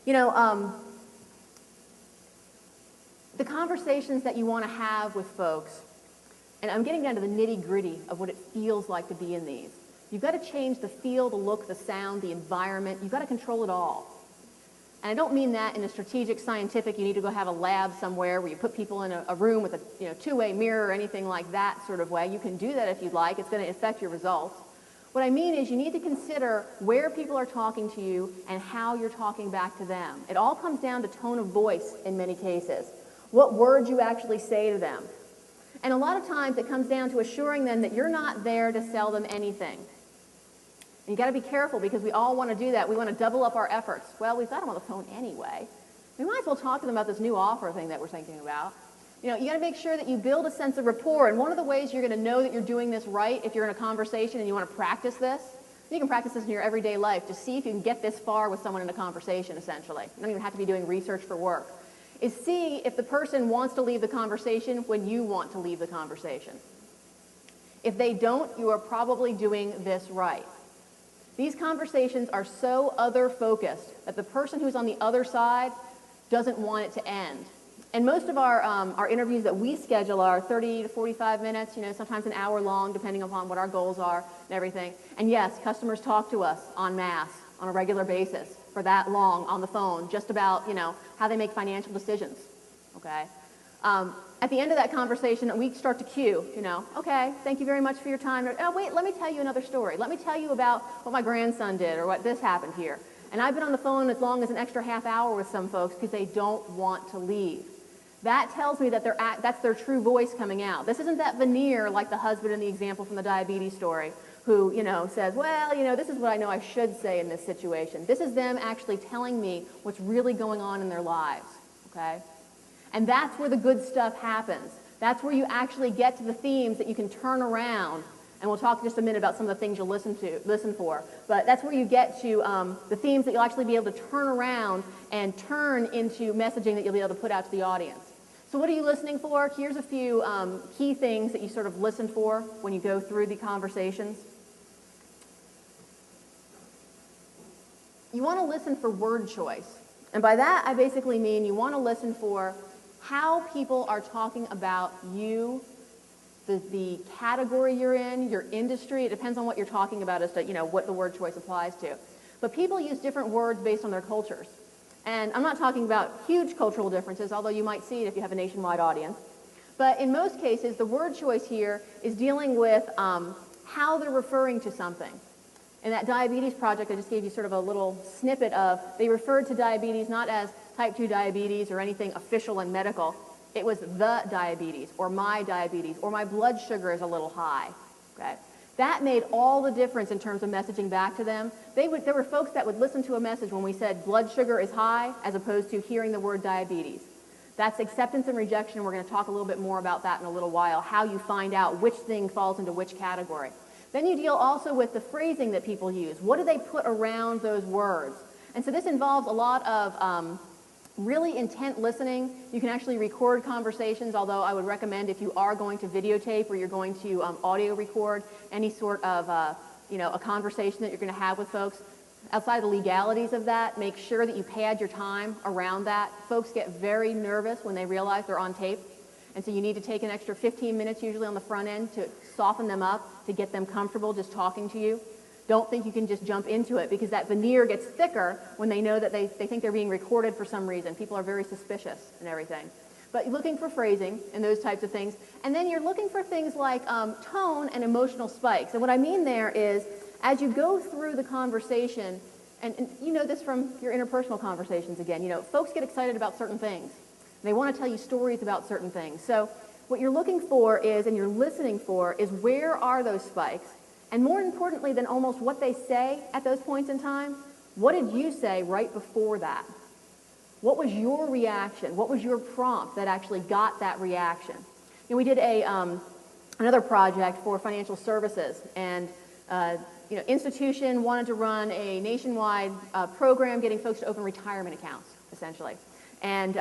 You know, the conversations that you want to have with folks, and I'm getting down to the nitty-gritty of what it feels like to be in these. You've got to change the feel, the look, the sound, the environment. You've got to control it all. And I don't mean that in a strategic, scientific, you need to go have a lab somewhere where you put people in a room with a two-way mirror or anything like that sort of way. You can do that if you'd like. It's going to affect your results. What I mean is you need to consider where people are talking to you and how you're talking back to them. It all comes down to tone of voice in many cases. What words you actually say to them. And a lot of times it comes down to assuring them that you're not there to sell them anything. And you got to be careful because we all want to do that. We want to double up our efforts. Well, we've got them on the phone anyway. We might as well talk to them about this new offer thing that we're thinking about. You know, you got to make sure that you build a sense of rapport. And one of the ways you're going to know that you're doing this right, if you're in a conversation and you want to practice this, you can practice this in your everyday life to see if you can get this far with someone in a conversation, essentially. You don't even have to be doing research for work. Is see if the person wants to leave the conversation when you want to leave the conversation. If they don't, you are probably doing this right. These conversations are so other-focused that the person who's on the other side doesn't want it to end. And most of our interviews that we schedule are 30 to 45 minutes, you know, sometimes an hour long, depending upon what our goals are and everything. And yes, customers talk to us en masse on a regular basis for that long on the phone, just about, you know, how they make financial decisions, okay? At the end of that conversation, we start to cue, you know, okay, thank you very much for your time. Oh, wait, let me tell you another story. Let me tell you about what my grandson did or what this happened here. And I've been on the phone as long as an extra half hour with some folks because they don't want to leave. That tells me that that's their true voice coming out. This isn't that veneer like the husband in the example from the diabetes story who, you know, says, well, you know, this is what I know I should say in this situation. This is them actually telling me what's really going on in their lives, okay? And that's where the good stuff happens. That's where you actually get to the themes that you can turn around. And we'll talk in just a minute about some of the things you'll listen for. But that's where you get to the themes that you'll actually be able to turn around and turn into messaging that you'll be able to put out to the audience. So what are you listening for? Here's a few key things that you sort of listen for when you go through the conversations. You want to listen for word choice. And by that, I basically mean you want to listen for how people are talking about you, the category you're in, your industry. It depends on what you're talking about as to, you know, what the word choice applies to. But people use different words based on their cultures. And I'm not talking about huge cultural differences, although you might see it if you have a nationwide audience. But in most cases, the word choice here is dealing with how they're referring to something. In that diabetes project I just gave you sort of a little snippet of, they referred to diabetes not as type 2 diabetes or anything official and medical. It was the diabetes or my blood sugar is a little high. Okay? That made all the difference in terms of messaging back to them. There were folks that would listen to a message when we said blood sugar is high as opposed to hearing the word diabetes. That's acceptance and rejection. We're going to talk a little bit more about that in a little while, how you find out which thing falls into which category. Then you deal also with the phrasing that people use. What do they put around those words? And so this involves a lot of really intent listening. You can actually record conversations, although I would recommend if you are going to videotape or you're going to audio record any sort of a conversation that you're going to have with folks, outside the legalities of that, make sure that you pad your time around that. Folks get very nervous when they realize they're on tape. And so you need to take an extra 15 minutes usually on the front end to soften them up, to get them comfortable just talking to you. Don't think you can just jump into it because that veneer gets thicker when they know that they think they're being recorded for some reason. People are very suspicious and everything. But you're looking for phrasing and those types of things. And then you're looking for things like tone and emotional spikes. And what I mean there is as you go through the conversation, and you know this from your interpersonal conversations again, you know, folks get excited about certain things. They want to tell you stories about certain things. So what you're looking for is, and you're listening for, is where are those spikes? And more importantly than almost what they say at those points in time, what did you say right before that? What was your reaction? What was your prompt that actually got that reaction? You know, we did another project for financial services, and institution wanted to run a nationwide program getting folks to open retirement accounts, essentially. And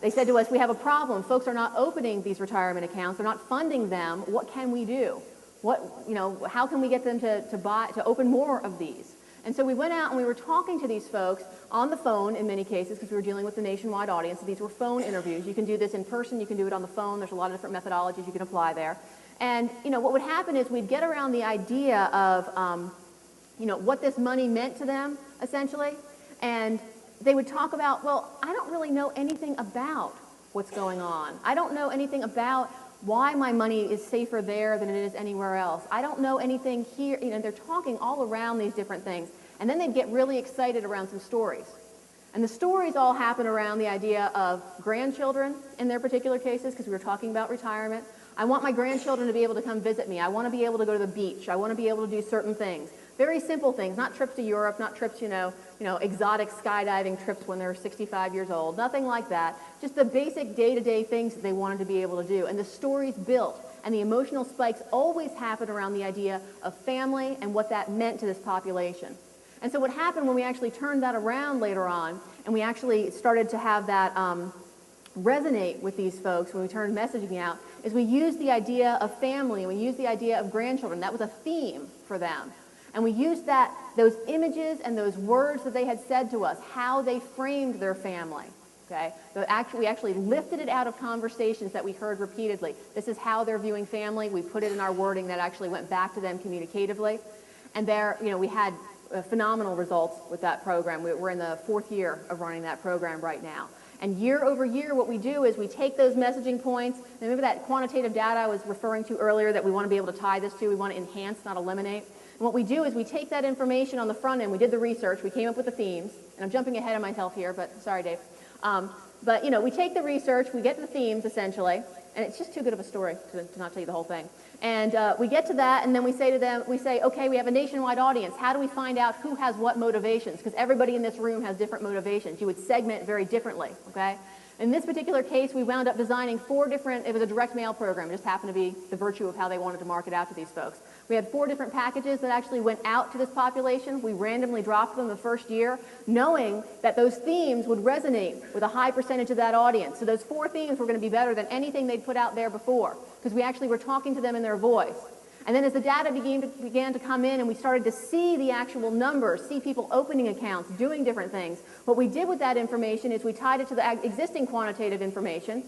they said to us, we have a problem. Folks are not opening these retirement accounts. They're not funding them. What can we do? How can we get them to open more of these? And so we went out and we were talking to these folks on the phone in many cases because we were dealing with the nationwide audience. These were phone interviews. You can do this in person, you can do it on the phone. There's a lot of different methodologies you can apply there. And what would happen is we'd get around the idea of what this money meant to them, essentially. And they would talk about, well, I don't really know anything about what's going on. I don't know anything about why my money is safer there than it is anywhere else. I don't know anything here. They're talking all around these different things. And then they'd get really excited around some stories. And the stories all happen around the idea of grandchildren in their particular cases, because we were talking about retirement. I want my grandchildren to be able to come visit me. I want to be able to go to the beach. I want to be able to do certain things. Very simple things, not trips to Europe, not trips, exotic skydiving trips when they're 65 years old, nothing like that. Just the basic day-to-day things that they wanted to be able to do. And the stories built, and the emotional spikes always happen around the idea of family and what that meant to this population. And so what happened when we actually turned that around later on, and we actually started to have that resonate with these folks when we turned messaging out, is we used the idea of family, and we used the idea of grandchildren. That was a theme for them. And we used those images and those words that they had said to us, how they framed their family. Okay? So we actually lifted it out of conversations that we heard repeatedly. This is how they're viewing family. We put it in our wording that actually went back to them communicatively. And there, we had phenomenal results with that program. We're in the 4th year of running that program right now. And year over year, what we do is we take those messaging points. Remember that quantitative data I was referring to earlier that we want to be able to tie this to? We want to enhance, not eliminate. And what we do is we take that information on the front end. We did the research. We came up with the themes. And I'm jumping ahead of myself here, but sorry, Dave. But we take the research. We get the themes, essentially. And it's just too good of a story to not tell you the whole thing. And we get to that, and then we say to them, okay, we have a nationwide audience. How do we find out who has what motivations? Because everybody in this room has different motivations. You would segment very differently, okay? In this particular case, we wound up designing 4 different, it was a direct mail program. It just happened to be the virtue of how they wanted to market out to these folks. We had 4 different packages that actually went out to this population. We randomly dropped them the first year, knowing that those themes would resonate with a high percentage of that audience. So those 4 themes were going to be better than anything they'd put out there before, because we actually were talking to them in their voice. And then as the data began to come in and we started to see the actual numbers, see people opening accounts, doing different things, what we did with that information is we tied it to the existing quantitative information,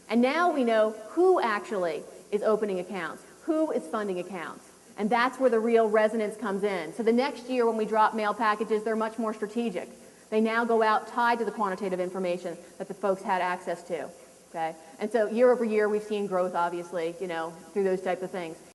and now we know who actually is opening accounts, who is funding accounts. And that's where the real resonance comes in. So the next year when we drop mail packages, they're much more strategic. They now go out tied to the quantitative information that the folks had access to. Okay? And so year over year we've seen growth, obviously, through those types of things.